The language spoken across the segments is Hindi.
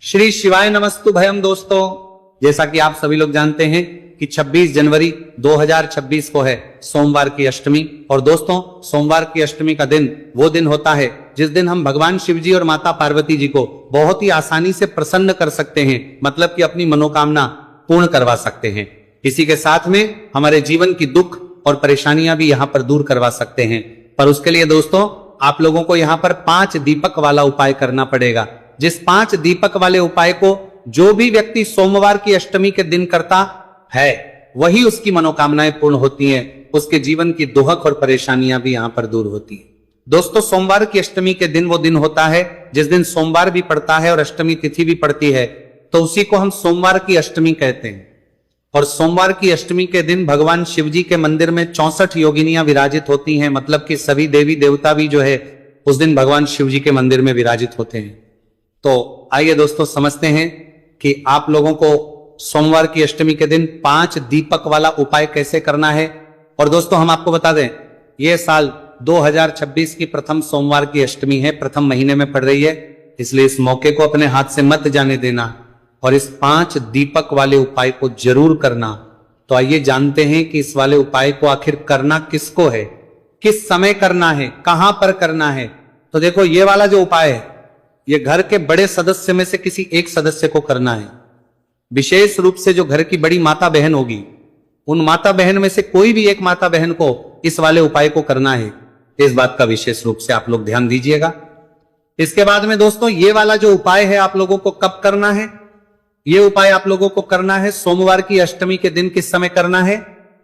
श्री शिवाय नमस्तु भयम। दोस्तों, जैसा कि आप सभी लोग जानते हैं कि 26 जनवरी 2026 को है सोमवार की अष्टमी। और दोस्तों, सोमवार की अष्टमी का दिन वो दिन होता है जिस दिन हम भगवान शिव जी और माता पार्वती जी को बहुत ही आसानी से प्रसन्न कर सकते हैं, मतलब कि अपनी मनोकामना पूर्ण करवा सकते हैं। इसी के साथ में हमारे जीवन की दुख और परेशानियां भी यहाँ पर दूर करवा सकते हैं। पर उसके लिए दोस्तों, आप लोगों को यहाँ पर 5 दीपक वाला उपाय करना पड़ेगा। जिस 5 दीपक वाले उपाय को जो भी व्यक्ति सोमवार की अष्टमी के दिन करता है, वही उसकी मनोकामनाएं पूर्ण होती हैं, उसके जीवन की दुख और परेशानियां भी यहां पर दूर होती हैं। दोस्तों, सोमवार की अष्टमी के दिन वो दिन होता है जिस दिन सोमवार भी पड़ता है और अष्टमी तिथि भी पड़ती है, तो उसी को हम सोमवार की अष्टमी कहते हैं। और सोमवार की अष्टमी के दिन भगवान शिव जी के मंदिर में 64 योगिनियां विराजित होती हैं, मतलब कि सभी देवी देवता भी जो है उस दिन भगवान शिव जी के मंदिर में विराजित होते हैं। तो आइए दोस्तों, समझते हैं कि आप लोगों को सोमवार की अष्टमी के दिन 5 दीपक वाला उपाय कैसे करना है। और दोस्तों, हम आपको बता दें, यह साल 2026 की प्रथम सोमवार की अष्टमी है, प्रथम महीने में पड़ रही है, इसलिए इस मौके को अपने हाथ से मत जाने देना और इस 5 दीपक वाले उपाय को जरूर करना। तो आइए जानते हैं कि इस वाले उपाय को आखिर करना किसको है, किस समय करना है, कहां पर करना है। तो देखो, ये वाला जो उपाय है, ये घर के बड़े सदस्य में से किसी एक सदस्य को करना है। विशेष रूप से जो घर की बड़ी माता बहन होगी, उन माता बहन में से कोई भी एक माता बहन को इस वाले उपाय को करना है। इस बात का विशेष रूप से आप लोग ध्यान दीजिएगा। इसके बाद में दोस्तों, ये वाला जो उपाय है आप लोगों को कब करना है? ये उपाय आप लोगों को करना है सोमवार की अष्टमी के दिन। किस समय करना है?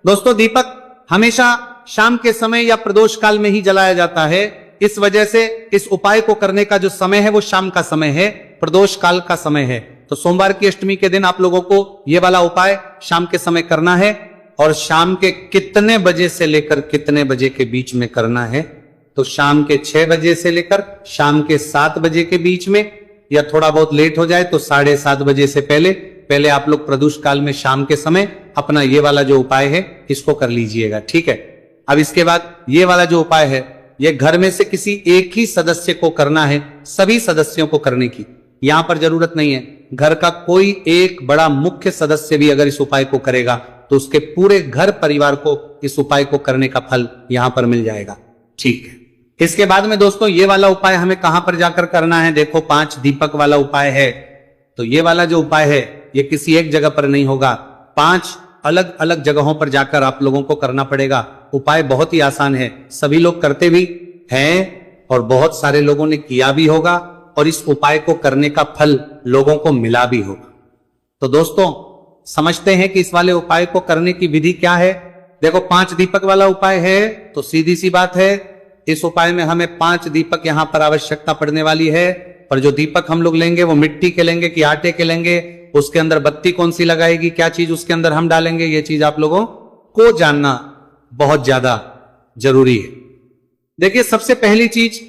दोस्तों, दीपक हमेशा शाम के समय या प्रदोष काल में ही जलाया जाता है। इस वजह से इस उपाय को करने का जो समय है वो शाम का समय है, प्रदोष काल का समय है। तो सोमवार की अष्टमी के दिन आप लोगों को ये वाला उपाय शाम के समय करना है। और शाम के कितने बजे से लेकर कितने बजे के बीच में करना है? तो शाम के 6 बजे से लेकर शाम के 7 बजे के बीच में, या थोड़ा बहुत लेट हो जाए तो 7:30 बजे से पहले आप लोग प्रदोष काल में शाम के समय अपना ये वाला जो उपाय है इसको कर लीजिएगा, ठीक है। अब इसके बाद ये वाला जो उपाय है, ये घर में से किसी एक ही सदस्य को करना है, सभी सदस्यों को करने की यहां पर जरूरत नहीं है। घर का कोई एक बड़ा मुख्य सदस्य भी अगर इस उपाय को करेगा तो उसके पूरे घर परिवार को इस उपाय को करने का फल यहां पर मिल जाएगा, ठीक है। इसके बाद में दोस्तों, ये वाला उपाय हमें कहां पर जाकर करना है? देखो, 5 दीपक वाला उपाय है, तो ये वाला जो उपाय है ये किसी एक जगह पर नहीं होगा, 5 अलग अलग जगहों पर जाकर आप लोगों को करना पड़ेगा। उपाय बहुत ही आसान है, सभी लोग करते भी हैं और बहुत सारे लोगों ने किया भी होगा और इस उपाय को करने का फल लोगों को मिला भी होगा। तो दोस्तों, समझते हैं कि इस वाले उपाय को करने की विधि क्या है। देखो, 5 दीपक वाला उपाय है तो सीधी सी बात है, इस उपाय में हमें 5 दीपक यहां पर आवश्यकता पड़ने वाली है। पर जो दीपक हम लोग लेंगे वो मिट्टी के लेंगे कि आटे के लेंगे, उसके अंदर बत्ती कौन सी लगाएगी, क्या चीज उसके अंदर हम डालेंगे, ये चीज आप लोगों को जानना बहुत ज्यादा जरूरी है। देखिए, सबसे पहली चीज,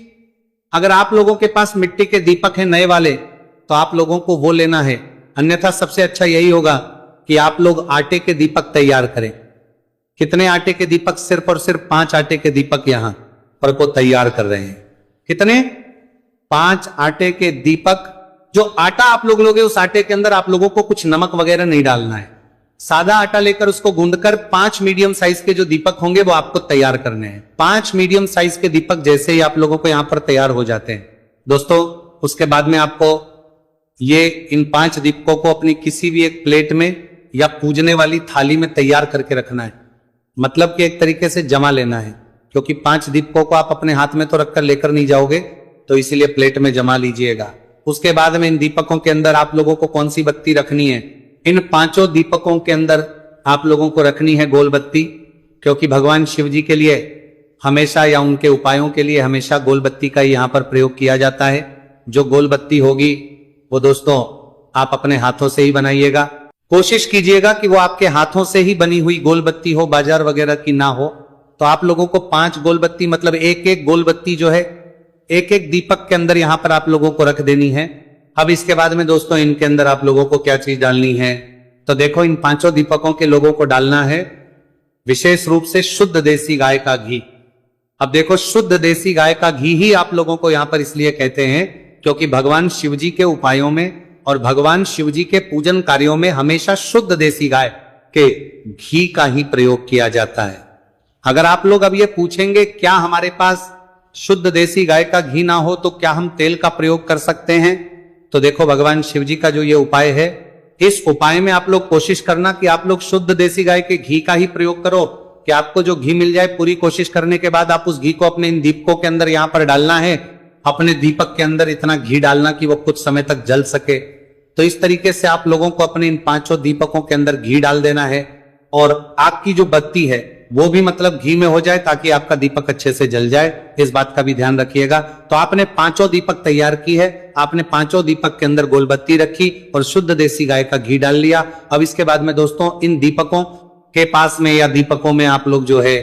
अगर आप लोगों के पास मिट्टी के दीपक हैं नए वाले, तो आप लोगों को वो लेना है। अन्यथा सबसे अच्छा यही होगा कि आप लोग आटे के दीपक तैयार करें। कितने आटे के दीपक? सिर्फ और सिर्फ 5 आटे के दीपक यहां पर को तैयार कर रहे हैं। कितने? 5 आटे के दीपक। जो आटा आप लोग लोगे, उस आटे के अंदर आप लोगों को कुछ नमक वगैरह नहीं डालना है। सादा आटा लेकर उसको गूंदकर 5 मीडियम साइज के जो दीपक होंगे वो आपको तैयार करने हैं। 5 मीडियम साइज के दीपक जैसे ही आप लोगों को यहां पर तैयार हो जाते हैं दोस्तों, उसके बाद में आपको ये इन 5 दीपकों को अपनी किसी भी एक प्लेट में या पूजने वाली थाली में तैयार करके रखना है। मतलब कि एक तरीके से जमा लेना है, क्योंकि 5 दीपकों को आप अपने हाथ में तो रखकर लेकर नहीं जाओगे, तो इसीलिए प्लेट में जमा लीजिएगा। उसके बाद में इन दीपकों के अंदर आप लोगों को कौन सी बत्ती रखनी है? इन 5 दीपकों के अंदर आप लोगों को रखनी है गोल बत्ती, क्योंकि भगवान शिव जी के लिए हमेशा, या उनके उपायों के लिए हमेशा गोल बत्ती का यहां पर प्रयोग किया जाता है। जो गोल बत्ती होगी वो दोस्तों आप अपने हाथों से ही बनाइएगा। कोशिश कीजिएगा कि वो आपके हाथों से ही बनी हुई गोल बत्ती हो, बाजार वगैरह की ना हो। तो आप लोगों को 5 गोल बत्ती, मतलब एक एक गोल बत्ती जो है एक एक दीपक के अंदर यहां पर आप लोगों को रख देनी है। अब इसके बाद में दोस्तों, इनके अंदर आप लोगों को क्या चीज डालनी है? तो देखो, इन 5 दीपकों के लोगों को डालना है विशेष रूप से शुद्ध देसी गाय का घी। अब देखो, शुद्ध देसी गाय का घी ही आप लोगों को यहां पर इसलिए कहते हैं क्योंकि भगवान शिव जी के उपायों में और भगवान शिव जी के पूजन कार्यों में हमेशा शुद्ध देसी गाय के घी का ही प्रयोग किया जाता है। अगर आप लोग अब ये पूछेंगे क्या हमारे पास शुद्ध देसी गाय का घी ना हो तो क्या हम तेल का प्रयोग कर सकते हैं, तो देखो भगवान शिव जी का जो ये उपाय है, इस उपाय में आप लोग कोशिश करना कि आप लोग शुद्ध देसी गाय के घी का ही प्रयोग करो, कि आपको जो घी मिल जाए पूरी कोशिश करने के बाद आप उस घी को अपने इन दीपकों के अंदर यहां पर डालना है। अपने दीपक के अंदर इतना घी डालना कि वो कुछ समय तक जल सके। तो इस तरीके से आप लोगों को अपने इन 5 दीपकों के अंदर घी डाल देना है और आग की जो बत्ती है वो भी मतलब घी में हो जाए ताकि आपका दीपक अच्छे से जल जाए, इस बात का भी ध्यान रखिएगा। तो आपने 5 दीपक तैयार की है, आपने 5 दीपक के अंदर गोलबत्ती रखी और शुद्ध देसी गाय का घी डाल लिया। अब इसके बाद में दोस्तों इन दीपकों के पास में या दीपकों में आप लोग जो है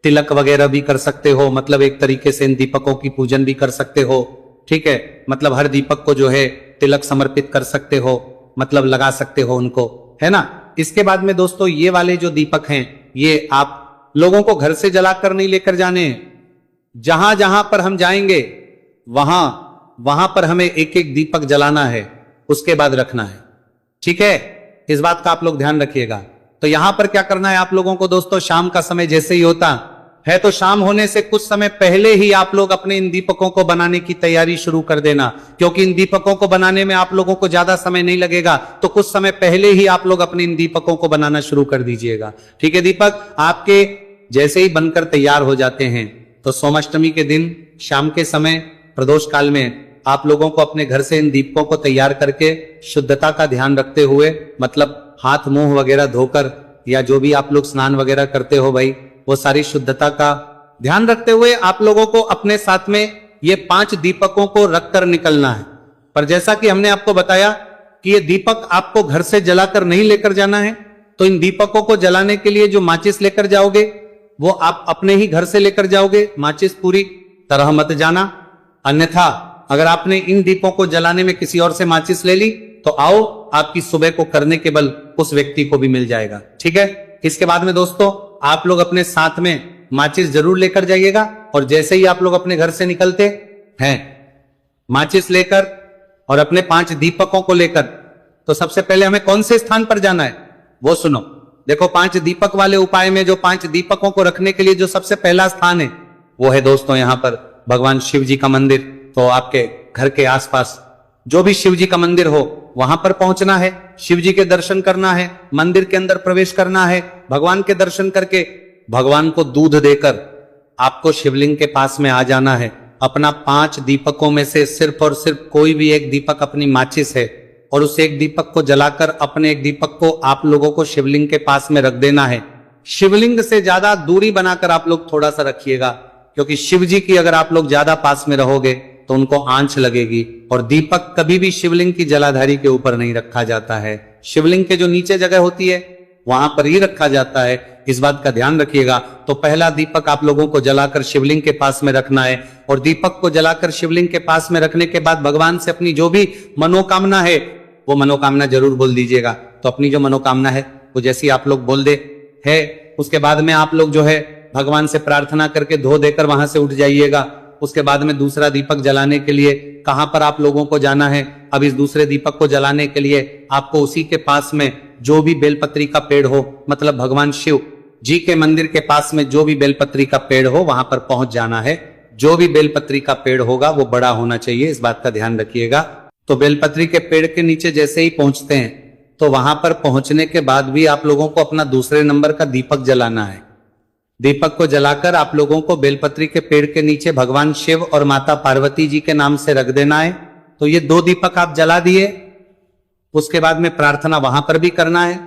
तिलक वगैरह भी कर सकते हो, मतलब एक तरीके से इन दीपकों की पूजन भी कर सकते हो, ठीक है। मतलब हर दीपक को जो है तिलक समर्पित कर सकते हो, मतलब लगा सकते हो उनको, है ना। इसके बाद में दोस्तों ये वाले जो दीपक हैं ये आप लोगों को घर से जलाकर नहीं लेकर जाने हैं। जहां जहां पर हम जाएंगे वहां वहां पर हमें एक एक दीपक जलाना है, उसके बाद रखना है, ठीक है। इस बात का आप लोग ध्यान रखिएगा। तो यहां पर क्या करना है आप लोगों को दोस्तों, शाम का समय जैसे ही होता है तो शाम होने से कुछ समय पहले ही आप लोग अपने इन दीपकों को बनाने की तैयारी शुरू कर देना, क्योंकि इन दीपकों को बनाने में आप लोगों को ज्यादा समय नहीं लगेगा। तो कुछ समय पहले ही आप लोग अपने इन दीपकों को बनाना शुरू कर दीजिएगा, ठीक है। दीपक आपके जैसे ही बनकर तैयार हो जाते हैं तो सोमाष्टमी के दिन शाम के समय प्रदोष काल में आप लोगों को अपने घर से इन दीपकों को तैयार करके शुद्धता का ध्यान रखते हुए, मतलब हाथ मुंह वगैरह धोकर या जो भी आप लोग स्नान वगैरह करते हो भाई, वो सारी शुद्धता का ध्यान रखते हुए आप लोगों को अपने साथ में ये 5 दीपकों को रखकर निकलना है। पर जैसा कि हमने आपको बताया कि ये दीपक आपको घर से जलाकर नहीं लेकर जाना है, तो इन दीपकों को जलाने के लिए जो माचिस लेकर जाओगे वो आप अपने ही घर से लेकर जाओगे। माचिस पूरी तरह मत जाना, अन्यथा अगर आपने इन दीपों को जलाने में किसी और से माचिस ले ली तो आओ आपकी सुबह को करने के बल उस व्यक्ति को भी मिल जाएगा, ठीक है। इसके बाद में दोस्तों आप लोग अपने साथ में माचिस जरूर लेकर जाइएगा और जैसे ही आप लोग अपने घर से निकलते हैं माचिस लेकर और अपने 5 दीपकों को लेकर, तो सबसे पहले हमें कौन से स्थान पर जाना है वो सुनो। देखो 5 दीपक वाले उपाय में जो 5 दीपकों को रखने के लिए जो सबसे पहला स्थान है वो है दोस्तों यहाँ पर भगवान शिव जी का मंदिर। तो आपके घर के आसपास जो भी शिव जी का मंदिर हो वहां पर पहुंचना है, शिव जी के दर्शन करना है, मंदिर के अंदर प्रवेश करना है, भगवान के दर्शन करके भगवान को दूध देकर आपको शिवलिंग के पास में आ जाना है। अपना 5 दीपकों में से सिर्फ और सिर्फ कोई भी एक दीपक अपनी माचिस है और उस एक दीपक को जलाकर अपने एक दीपक को आप लोगों को शिवलिंग के पास में रख देना है। शिवलिंग से ज्यादा दूरी बनाकर आप लोग थोड़ा सा रखिएगा, क्योंकि शिव जी की अगर आप लोग ज्यादा पास में रहोगे तो उनको आंच लगेगी। और दीपक कभी भी शिवलिंग की जलाधारी के ऊपर नहीं रखा जाता है, शिवलिंग के जो नीचे जगह होती है वहां पर ही रखा जाता है, इस बात का ध्यान रखिएगा। तो पहला दीपक आप लोगों को जलाकर शिवलिंग के पास में रखना है और दीपक को जलाकर शिवलिंग के पास में रखने के बाद भगवान से अपनी जो भी मनोकामना है वो मनोकामना जरूर बोल दीजिएगा। तो अपनी जो मनोकामना है वो जैसी आप लोग बोल दे है, उसके बाद में आप लोग जो है भगवान से प्रार्थना करके धो देकर वहां से उठ जाइएगा। उसके बाद में दूसरा दीपक जलाने के लिए कहां पर आप लोगों को जाना है। अब इस दूसरे दीपक को जलाने के लिए आपको उसी के पास में जो भी बेलपत्री का पेड़ हो, मतलब भगवान शिव जी के मंदिर के पास में जो भी बेलपत्री का पेड़ हो वहां पर पहुंच जाना है। जो भी बेलपत्री का पेड़ होगा वो बड़ा होना चाहिए, इस बात का ध्यान रखिएगा। तो बेलपत्री के पेड़ के नीचे जैसे ही पहुंचते हैं तो वहां पर पहुंचने के बाद भी आप लोगों को अपना दूसरे नंबर का दीपक जलाना है। दीपक को जलाकर आप लोगों को बेलपत्री के पेड़ के नीचे भगवान शिव और माता पार्वती जी के नाम से रख देना है। तो ये 2 दीपक आप जला दिए, उसके बाद में प्रार्थना वहां पर भी करना है।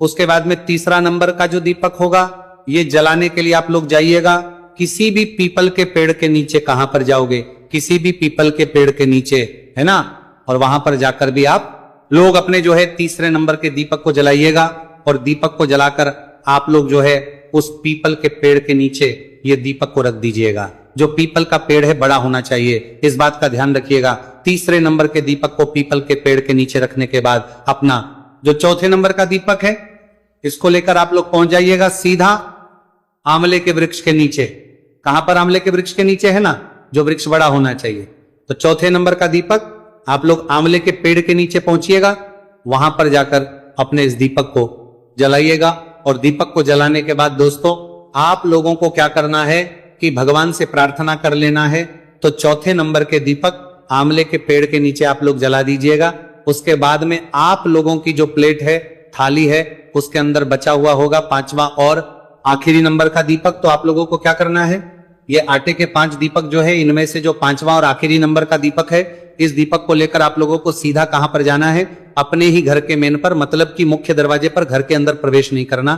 उसके बाद में तीसरा नंबर का जो दीपक होगा ये जलाने के लिए आप लोग जाइएगा किसी भी पीपल के पेड़ के नीचे। कहां पर जाओगे? किसी भी पीपल के पेड़ के नीचे, है ना। और वहां पर जाकर भी आप लोग अपने जो है तीसरे नंबर के दीपक को जलाइएगा और दीपक को जलाकर आप लोग जो है उस पीपल के पेड़ के नीचे ये दीपक को रख दीजिएगा। जो पीपल का पेड़ है बड़ा होना चाहिए, इस बात का ध्यान रखिएगा। तीसरे नंबर के दीपक को पीपल के पेड़ के नीचे रखने के बाद अपना जो चौथे नंबर का दीपक है इसको लेकर आप लोग पहुंच जाइएगा सीधा आंवले के वृक्ष के नीचे। कहां पर? आंवले के वृक्ष के नीचे, है ना, जो वृक्ष बड़ा होना चाहिए। तो चौथे नंबर का दीपक आप लोग आंवले के पेड़ के नीचे पहुंचिएगा, वहां पर जाकर अपने इस दीपक को जलाइएगा। और दीपक को जलाने के बाद दोस्तों आप लोगों को क्या करना है कि भगवान से प्रार्थना कर लेना है। तो चौथे नंबर के दीपक आंवले के पेड़ के नीचे आप लोग जला दीजिएगा। उसके बाद में आप लोगों की जो प्लेट है, थाली है, उसके अंदर बचा हुआ होगा पांचवा और आखिरी नंबर का दीपक। तो आप लोगों को क्या करना है, ये आटे के 5 दीपक जो है, इनमें से जो पांचवा और आखिरी नंबर का दीपक है, इस दीपक को लेकर आप लोगों को सीधा कहां पर जाना है, अपने ही घर के मेन पर, मतलब कि मुख्य दरवाजे पर, घर के अंदर प्रवेश नहीं करना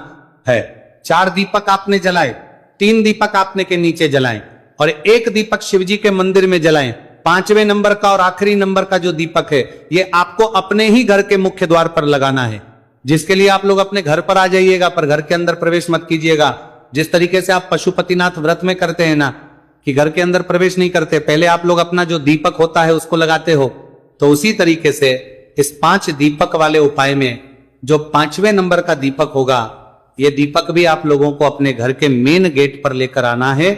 है। 4 दीपक आपने जलाए, 3 दीपक आपने के नीचे जलाए और 1 दीपक शिवजी के मंदिर में जलाएं। 5वें नंबर का और आखिरी नंबर का जो दीपक है, ये आपको अपने ही घर के मुख्य द्वार पर लगाना है, जिसके लिए आप लोग अपने घर पर आ जाइएगा, पर घर के अंदर प्रवेश मत कीजिएगा। जिस तरीके से आप पशुपतिनाथ व्रत में करते हैं ना, कि घर के अंदर प्रवेश नहीं करते, पहले आप लोग अपना जो दीपक होता है उसको लगाते हो, तो उसी तरीके से इस 5 दीपक वाले उपाय में जो 5वें नंबर का दीपक होगा, ये दीपक भी आप लोगों को अपने घर के मेन गेट पर लेकर आना है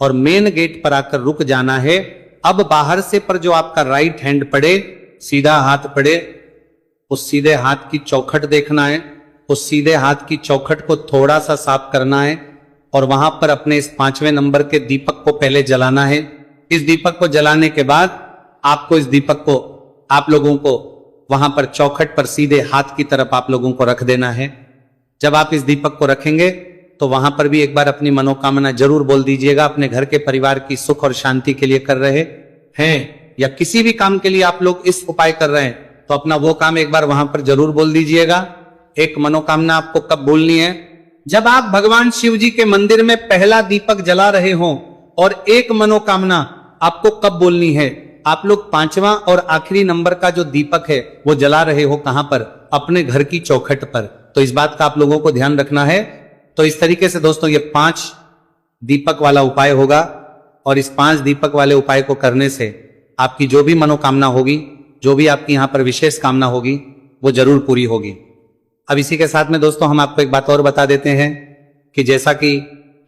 और मेन गेट पर आकर रुक जाना है। अब बाहर से पर जो आपका राइट हैंड पड़े, सीधा हाथ पड़े, उस सीधे हाथ की चौखट देखना है। उस सीधे हाथ की चौखट को थोड़ा सा साफ करना है और वहां पर अपने इस 5वें नंबर के दीपक को पहले जलाना है। इस दीपक को जलाने के बाद आपको इस दीपक को, आप लोगों को वहां पर चौखट पर सीधे हाथ की तरफ आप लोगों को रख देना है। जब आप इस दीपक को रखेंगे तो वहां पर भी एक बार अपनी मनोकामना जरूर बोल दीजिएगा। अपने घर के परिवार की सुख और शांति के लिए कर रहे हैं या किसी भी काम के लिए आप लोग इस उपाय कर रहे हैं, तो अपना वो काम एक बार वहां पर जरूर बोल दीजिएगा। एक मनोकामना आपको कब बोलनी है, जब आप भगवान शिव जी के मंदिर में पहला दीपक जला रहे हो। और एक मनोकामना आपको कब बोलनी है, आप लोग 5वां और आखिरी नंबर का जो दीपक है वो जला रहे हो कहां पर, अपने घर की चौखट पर। तो इस बात का आप लोगों को ध्यान रखना है। तो इस तरीके से दोस्तों ये 5 दीपक वाला उपाय होगा और इस 5 दीपक वाले उपाय को करने से आपकी जो भी मनोकामना होगी, जो भी आपकी यहां पर विशेष कामना होगी, वो जरूर पूरी होगी। अब इसी के साथ में दोस्तों हम आपको एक बात और बता देते हैं कि जैसा कि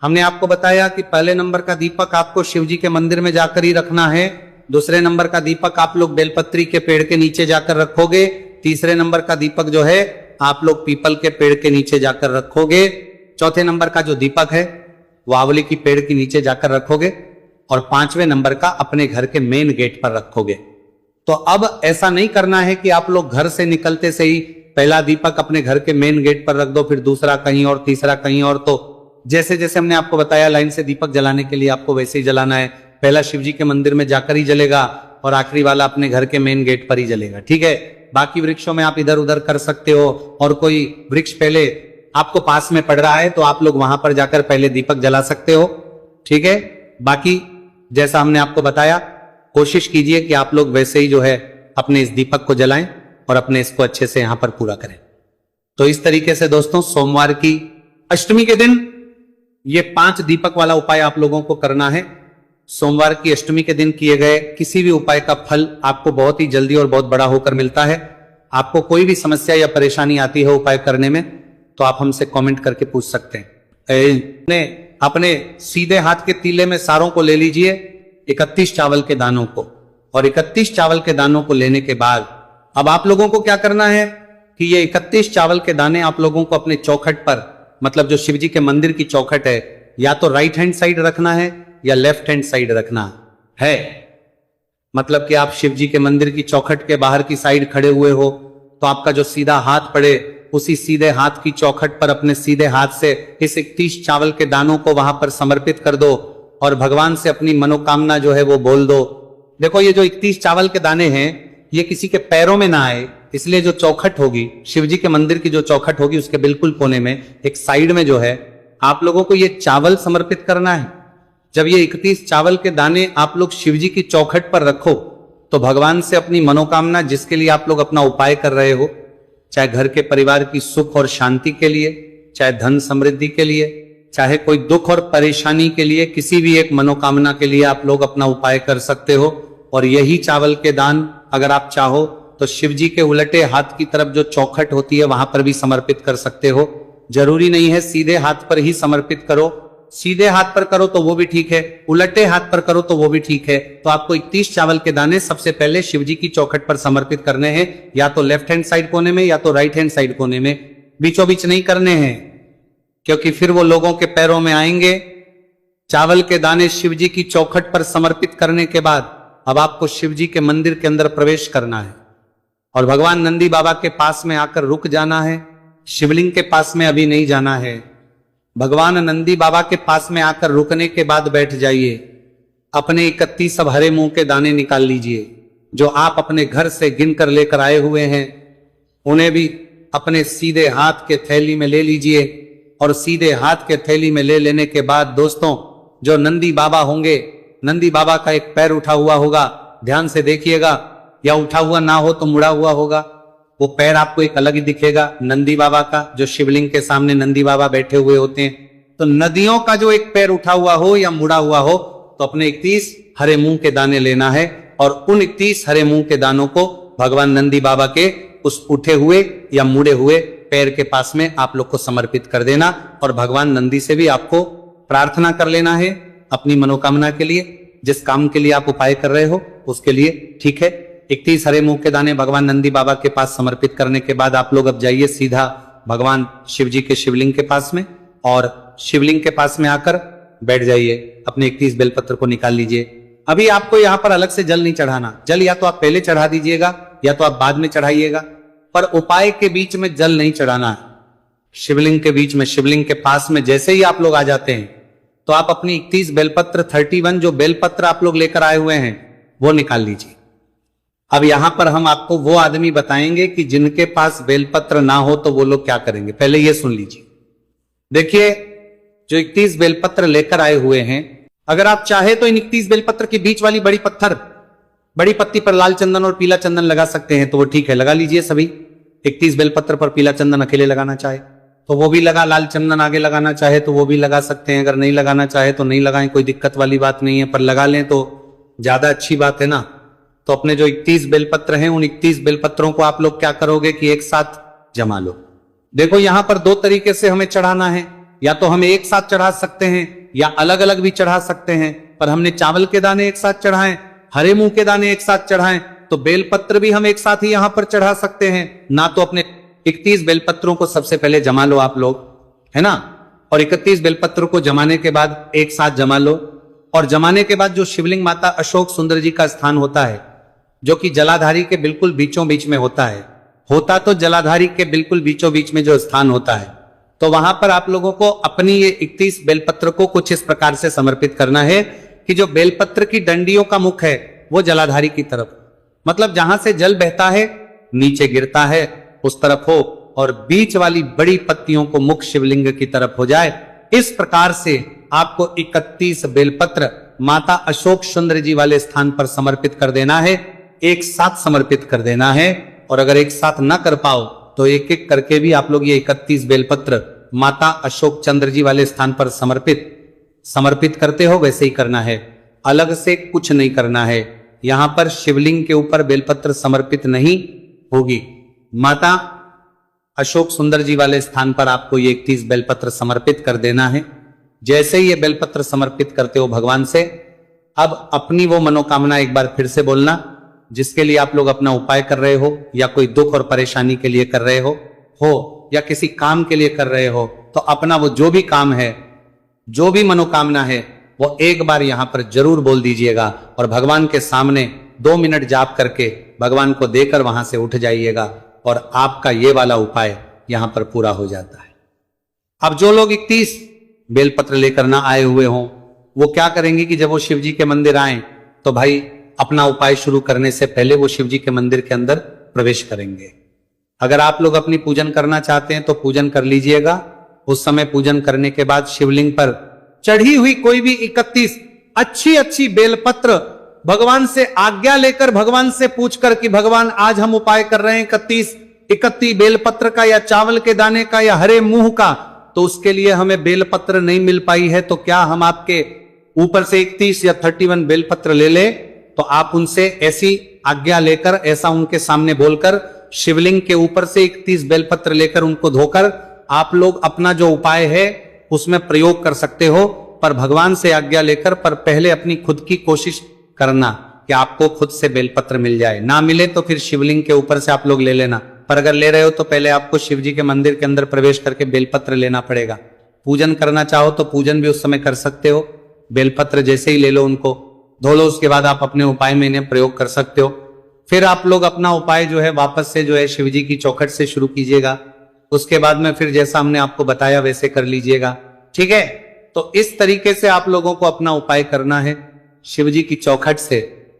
हमने आपको बताया कि पहले नंबर का दीपक आपको शिव जी के मंदिर में जाकर ही रखना है। दूसरे नंबर का दीपक आप लोग बेलपत्री के पेड़ के नीचे जाकर रखोगे। तीसरे नंबर का दीपक जो है आप लोग पीपल के पेड़ के नीचे जाकर रखोगे। चौथे नंबर का जो दीपक है वो आंवले की पेड़ के नीचे जाकर रखोगे और 5वें नंबर का अपने घर के मेन गेट पर रखोगे। तो अब ऐसा नहीं करना है कि आप लोग घर से निकलते से ही पहला दीपक अपने घर के मेन गेट पर रख दो, फिर दूसरा कहीं और, तीसरा कहीं और। तो जैसे जैसे हमने आपको बताया लाइन से दीपक जलाने के लिए आपको वैसे ही जलाना है। पहला शिव जी के मंदिर में जाकर ही जलेगा और आखिरी वाला अपने घर के मेन गेट पर ही जलेगा, ठीक है। बाकी वृक्षों में आप इधर उधर कर सकते हो और कोई वृक्ष पहले आपको पास में पड़ रहा है तो आप लोग वहां पर जाकर पहले दीपक जला सकते हो, ठीक है। बाकी जैसा हमने आपको बताया, कोशिश कीजिए कि आप लोग वैसे ही जो है अपने इस दीपक को जलाएं और अपने इसको अच्छे से यहां पर पूरा करें। तो इस तरीके से दोस्तों सोमवार की अष्टमी के दिन ये 5 दीपक वाला उपाय आप लोगों को करना है। सोमवार की अष्टमी के दिन किए गए किसी भी उपाय का फल आपको बहुत ही जल्दी और बहुत बड़ा होकर मिलता है। आपको कोई भी समस्या या परेशानी आती है उपाय करने में तो आप हमसे कमेंट करके पूछ सकते हैं। अपने सीधे हाथ के तीले में सारों को ले लीजिए, 31 चावल के दानों को, और 31 चावल के दानों को लेने के बाद अब आप लोगों को क्या करना है कि ये 31 चावल के दाने आप लोगों को अपने चौखट पर, मतलब जो शिवजी के मंदिर की चौखट है, या तो राइट हैंड साइड रखना है या लेफ्ट हैंड साइड रखना है। मतलब कि आप शिवजी के मंदिर की चौखट के बाहर की साइड खड़े हुए हो तो आपका जो सीधा हाथ पड़े उसी सीधे हाथ की चौखट पर अपने सीधे हाथ से इस 31 चावल के दानों को वहां पर समर्पित कर दो और भगवान से अपनी मनोकामना जो है वो बोल दो। देखो ये जो 31 चावल के दाने हैं ये किसी के पैरों में ना आए, इसलिए जो चौखट होगी शिवजी के मंदिर की, जो चौखट होगी उसके बिल्कुल कोने में एक साइड में जो है आप लोगों को ये चावल समर्पित करना है। जब ये 31 चावल के दाने आप लोग शिवजी की चौखट पर रखो तो भगवान से अपनी मनोकामना, जिसके लिए आप लोग अपना उपाय कर रहे हो, चाहे घर के परिवार की सुख और शांति के लिए, चाहे धन समृद्धि के लिए, चाहे कोई दुख और परेशानी के लिए, किसी भी एक मनोकामना के लिए आप लोग अपना उपाय कर सकते हो। और यही चावल के दान अगर आप चाहो तो शिवजी के उलटे हाथ की तरफ जो चौखट होती है वहां पर भी समर्पित कर सकते हो। जरूरी नहीं है सीधे हाथ पर ही समर्पित करो, सीधे हाथ पर करो तो वो भी ठीक है, उलटे हाथ पर करो तो वो भी ठीक है। तो आपको 31 चावल के दाने सबसे पहले शिव जी की चौखट पर समर्पित करने हैं, या तो लेफ्ट हैंड साइड कोने में या तो राइट हैंड साइड कोने में, बीचों बीच नहीं करने हैं, क्योंकि फिर वो लोगों के पैरों में आएंगे। चावल के दाने शिव जी की चौखट पर समर्पित करने के बाद अब आपको शिव जी के मंदिर के अंदर प्रवेश करना है और भगवान नंदी बाबा के पास में आकर रुक जाना है। शिवलिंग के पास में अभी नहीं जाना है। भगवान नंदी बाबा के पास में आकर रुकने के बाद बैठ जाइए। अपने 31 सब हरे मूंग के दाने निकाल लीजिए, जो आप अपने घर से गिन कर लेकर आए हुए हैं, उन्हें भी अपने सीधे हाथ के थैली में ले लीजिए। और सीधे हाथ के थैली में ले लेने के बाद दोस्तों, जो नंदी बाबा होंगे, नंदी बाबा का एक पैर उठा हुआ होगा, ध्यान से देखिएगा, या उठा हुआ ना हो तो मुड़ा हुआ होगा। वो पैर आपको एक अलग ही दिखेगा नंदी बाबा का, जो शिवलिंग के सामने नंदी बाबा बैठे हुए होते हैं। तो नदियों का जो एक पैर उठा हुआ हो या मुड़ा हुआ हो, तो अपने 31 हरे मूंग के दाने लेना है और उन 31 हरे मूंग के दानों को भगवान नंदी बाबा के उस उठे हुए या मुड़े हुए पैर के पास में आप लोग को समर्पित कर देना। और भगवान नंदी से भी आपको प्रार्थना कर लेना है अपनी मनोकामना के लिए, जिस काम के लिए आप उपाय कर रहे हो उसके लिए, ठीक है। 31 हरे मूंग के दाने भगवान नंदी बाबा के पास समर्पित करने के बाद आप लोग अब जाइए सीधा भगवान शिव जी के शिवलिंग के पास में, और शिवलिंग के पास में आकर बैठ जाइए। अपने 31 बेलपत्र को निकाल लीजिए। अभी आपको यहाँ पर अलग से जल नहीं चढ़ाना। जल या तो आप पहले चढ़ा दीजिएगा या तो आप बाद में चढ़ाइएगा, पर उपाय के बीच में जल नहीं चढ़ाना है। शिवलिंग के बीच में, शिवलिंग के पास में जैसे ही आप लोग आ जाते हैं तो आप अपनी 31 बेलपत्र 31 जो बेलपत्र आप लोग लेकर आए हुए हैं वो निकाल लीजिए। अब यहां पर हम आपको वो आदमी बताएंगे कि जिनके पास बेलपत्र ना हो तो वो लोग क्या करेंगे। पहले ये सुन लीजिए। देखिए, जो 31 बेलपत्र लेकर आए हुए हैं, अगर आप चाहे तो इन 31 बेलपत्र के बीच वाली बड़ी पत्ती पर लाल चंदन और पीला चंदन लगा सकते हैं, तो वो ठीक है, लगा लीजिए सभी। 31 बेलपत्र पर पीला चंदन अकेले लगाना चाहे तो वो भी लगा, लाल चंदन आगे लगाना चाहे तो वो भी लगा सकते हैं। अगर नहीं लगाना चाहे तो नहीं लगाएं, कोई दिक्कत वाली बात नहीं है, पर लगा लें तो ज्यादा अच्छी बात है ना। तो अपने जो 31 बेलपत्र हैं, उन 31 बेलपत्रों को आप लोग क्या करोगे कि एक साथ जमा लो। देखो, यहां पर दो तरीके से हमें चढ़ाना है, या तो हम एक साथ चढ़ा सकते हैं या अलग अलग भी चढ़ा सकते हैं। पर हमने चावल के दाने एक साथ चढ़ाएं, हरे मूंग के दाने एक साथ चढ़ाएं, तो बेलपत्र भी हम एक साथ ही यहां पर चढ़ा सकते हैं ना। तो अपने 31 बेलपत्रों को सबसे पहले जमा लो आप लोग, है ना। और 31 बेलपत्रों को जमाने के बाद एक साथ जमा लो। और जमाने के बाद जो शिवलिंग माता अशोक सुंदर जी का स्थान होता है, जो कि जलाधारी के बिल्कुल बीचों बीच में होता है, तो जलाधारी के बिल्कुल बीचों बीच में जो स्थान होता है, तो वहां पर आप लोगों को अपनी ये 31 बेलपत्र को कुछ इस प्रकार से समर्पित करना है कि जो बेलपत्र की डंडियों का मुख है वो जलाधारी की तरफ, मतलब जहां से जल बहता है नीचे गिरता है उस तरफ हो, और बीच वाली बड़ी पत्तियों को मुख शिवलिंग की तरफ हो जाए। इस प्रकार से आपको 31 बेलपत्र माता अशोक सुंदर जी वाले स्थान पर समर्पित कर देना है, एक साथ समर्पित कर देना है। और अगर एक साथ ना कर पाओ तो एक एक करके भी आप लोग ये 31 बेलपत्र माता अशोक चंद्र जी वाले स्थान पर समर्पित करते हो, वैसे ही करना है, अलग से कुछ नहीं करना है। यहां पर शिवलिंग के ऊपर बेलपत्र समर्पित नहीं होगी। माता अशोक सुंदर जी वाले स्थान पर आपको ये 31 बेलपत्र समर्पित कर देना है। जैसे ही ये बेलपत्र समर्पित करते हो भगवान से, अब अपनी वो मनोकामना एक बार फिर से बोलना जिसके लिए आप लोग अपना उपाय कर रहे हो, या कोई दुख और परेशानी के लिए कर रहे हो या किसी काम के लिए कर रहे हो, तो अपना वो जो भी काम है, जो भी मनोकामना है, वो एक बार यहां पर जरूर बोल दीजिएगा और भगवान के सामने 2 मिनट जाप करके भगवान को देकर वहां से उठ जाइएगा और आपका ये वाला उपाय यहां पर पूरा हो जाता है। अब जो लोग 31 बेलपत्र लेकर ना आए हुए हों, वो क्या करेंगे कि जब वो शिव जी के मंदिर आए तो भाई अपना उपाय शुरू करने से पहले वो शिव जी के मंदिर के अंदर प्रवेश करेंगे। अगर आप लोग अपनी पूजन करना चाहते हैं तो पूजन कर लीजिएगा। उस समय पूजन करने के बाद शिवलिंग पर चढ़ी हुई कोई भी 31 अच्छी बेलपत्र भगवान से आज्ञा लेकर, भगवान से पूछकर कि भगवान आज हम उपाय कर रहे हैं 31 बेलपत्र का, या चावल के दाने का, या हरे मूंग का, तो उसके लिए हमें बेलपत्र नहीं मिल पाई है, तो क्या हम आपके ऊपर से 31 या 31 बेलपत्र ले ले? तो आप उनसे ऐसी आज्ञा लेकर, ऐसा उनके सामने बोलकर, शिवलिंग के ऊपर से 31 बेलपत्र लेकर उनको धोकर आप लोग अपना जो उपाय है उसमें प्रयोग कर सकते हो, पर भगवान से आज्ञा लेकर, पर पहले अपनी खुद की कोशिश करना कि आपको खुद से बेलपत्र मिल जाए। ना मिले तो फिर शिवलिंग के ऊपर से आप लोग ले लेना, पर अगर ले रहे हो तो पहले आपको शिव जी के मंदिर के अंदर प्रवेश करके बेलपत्र लेना पड़ेगा। पूजन करना चाहो तो पूजन भी उस समय कर सकते हो, बेलपत्र जैसे ही ले लो, उनको धो लो, उसके बाद आप अपने उपाय में इन्हें प्रयोग कर सकते हो। फिर आप लोग अपना उपाय जो है वापस से जो है शिव जी की चौखट से शुरू कीजिएगा। उसके बाद में फिर जैसा हमने आपको बताया वैसे कर लीजिएगा, ठीक है। तो इस तरीके से आप लोगों को अपना उपाय करना है। शिव जी की चौखट से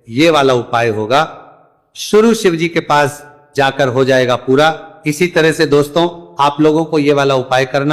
ये वाला उपाय होगा, शुरू शिव जी के पास जाकर हो जाएगा पूरा। इसी तरह से दोस्तों आप लोगों को ये वाला उपाय करना